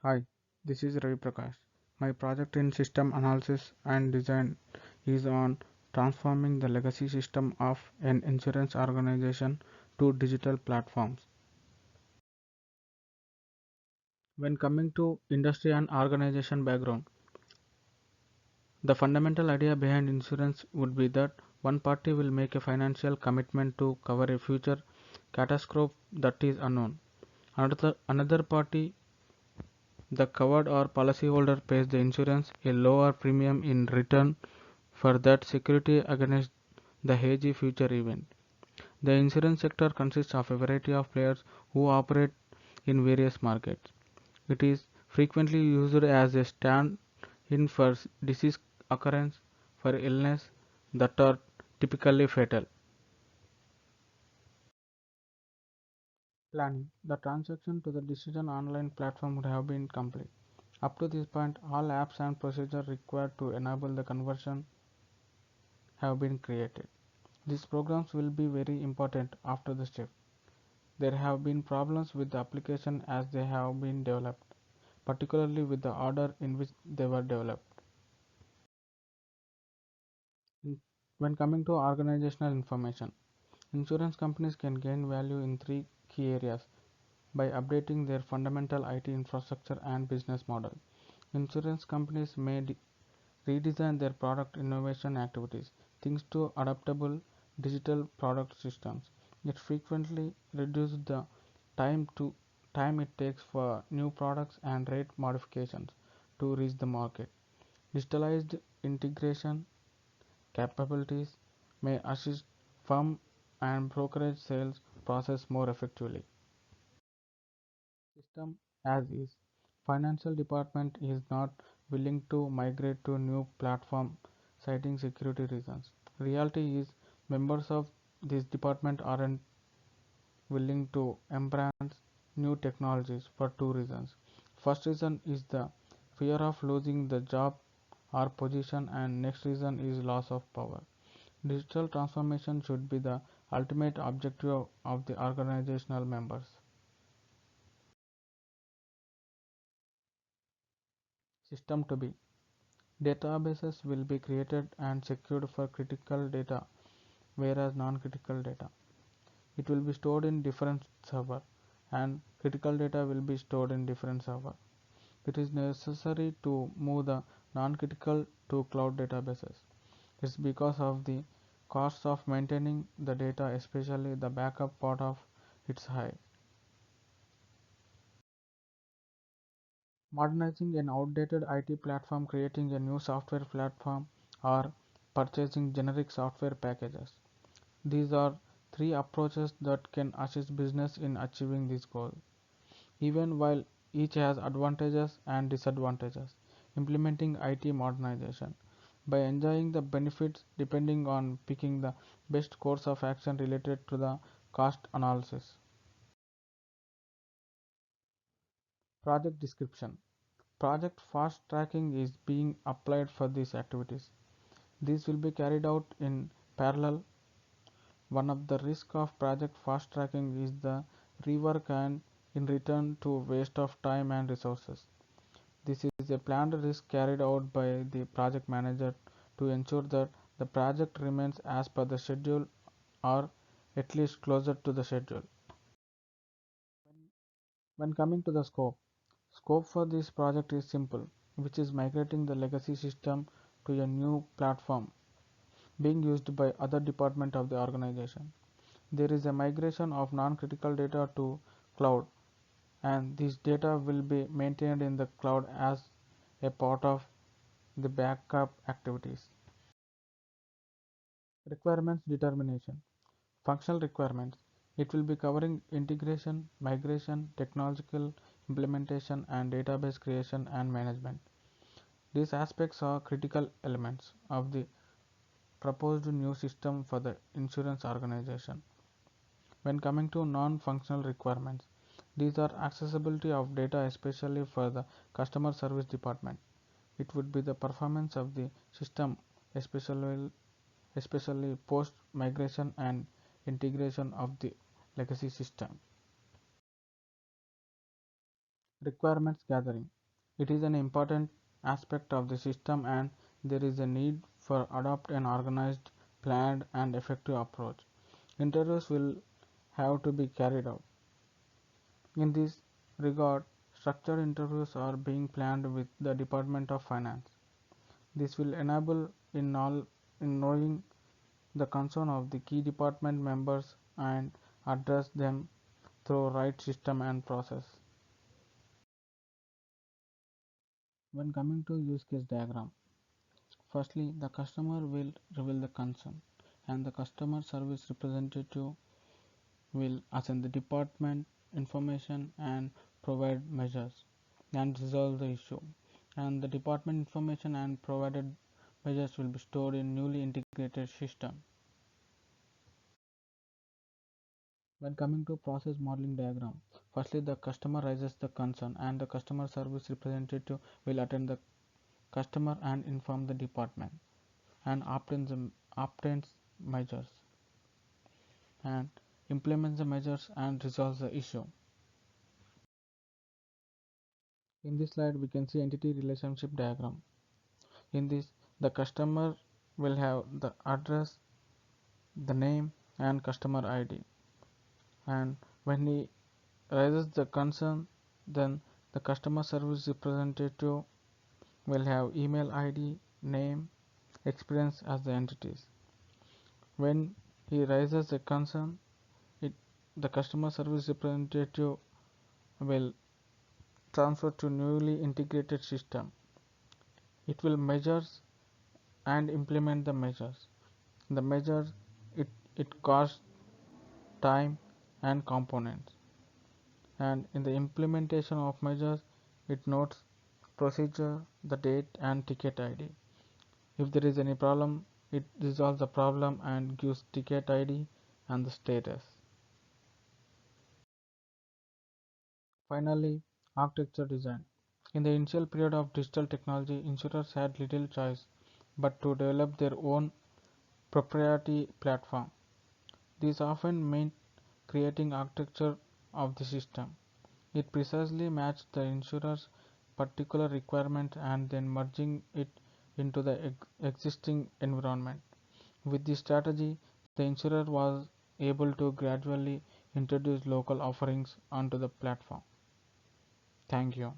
Hi, this is Ravi Prakash. My project in system analysis and design is on transforming the legacy system of an insurance organization to digital platforms. When coming to industry and organization background, the fundamental idea behind insurance would be that one party will make a financial commitment to cover a future catastrophe that is unknown. Another party, the covered or policyholder, pays the insurance a lower premium in return for that security against the hazy future event. The insurance sector consists of a variety of players who operate in various markets. It is frequently used as a stand in for disease occurrence for illness that are typically fatal. Planning. The transaction to the decision online platform would have been complete. Up to this point, all apps and procedures required to enable the conversion have been created. These programs will be very important after the step. There have been problems with the application as they have been developed, particularly with the order in which they were developed. When coming to organizational information, insurance companies can gain value in three key areas by updating their fundamental IT infrastructure and business model. Insurance companies may redesign their product innovation activities, things to adaptable digital product systems. It frequently reduces the time to time it takes for new products and rate modifications to reach the market. Digitalized integration capabilities may assist firm and brokerage sales process more effectively. System as is. Financial department is not willing to migrate to new platform citing security reasons. Reality is members of this department aren't willing to embrace new technologies for two reasons. First reason is the fear of losing the job or position, and next reason is loss of power. Digital transformation should be the ultimate objective of the organizational members. System to be. Databases will be created and secured for critical data, whereas non-critical data. It will be stored in different server, and critical data will be stored in different server. It is necessary to move the non-critical to cloud databases. It's because of the costs of maintaining the data, especially the backup part of its high. Modernizing an outdated IT platform, creating a new software platform, or purchasing generic software packages. These are three approaches that can assist business in achieving this goal. Even while each has advantages and disadvantages, implementing IT modernization by enjoying the benefits depending on picking the best course of action related to the cost analysis. Project description. Project fast tracking is being applied for these activities. These will be carried out in parallel. One of the risks of project fast tracking is the rework and in return to waste of time and resources. This is a planned risk carried out by the project manager to ensure that the project remains as per the schedule or at least closer to the schedule. When coming to the scope for this project is simple, which is migrating the legacy system to a new platform being used by other department of the organization. There is a migration of non-critical data to cloud, and this data will be maintained in the cloud as a part of the backup activities. Requirements determination. Functional requirements. It will be covering integration, migration, technological implementation, and database creation and management. These aspects are critical elements of the proposed new system for the insurance organization. When coming to non-functional requirements, these are accessibility of data, especially for the customer service department. It would be the performance of the system, especially post migration and integration of the legacy system. Requirements gathering. It is an important aspect of the system and there is a need for adopt an organized, planned and effective approach. Interviews will have to be carried out. In this regard, structured interviews are being planned with the Department of Finance. This will enable in knowing the concern of the key department members and address them through right system and process. When coming to use case diagram, firstly the customer will reveal the concern and the customer service representative will assign the department information and provide measures and resolve the issue. And the department information and provided measures will be stored in newly integrated system. When coming to process modeling diagram, firstly the customer raises the concern and the customer service representative will attend the customer and inform the department and obtains measures and implements the measures and resolves the issue. In this slide we can see entity relationship diagram. In this the customer will have the address, the name and customer ID, and when he raises the concern then the customer service representative will have email ID, name, experience as the entities. When he raises a concern, it, the customer service representative will transfer to newly integrated system. It will measures and implement the measures. The measures it costs time and components. And in the implementation of measures, it notes procedure, the date and ticket ID. If there is any problem, it resolves the problem and gives ticket ID and the status. Finally, architecture design. In the initial period of digital technology, insurers had little choice but to develop their own proprietary platform. This often meant creating architecture of the system. It precisely matched the insurer's particular requirement and then merging it into the existing environment. With this strategy, the insurer was able to gradually introduce local offerings onto the platform. Thank you.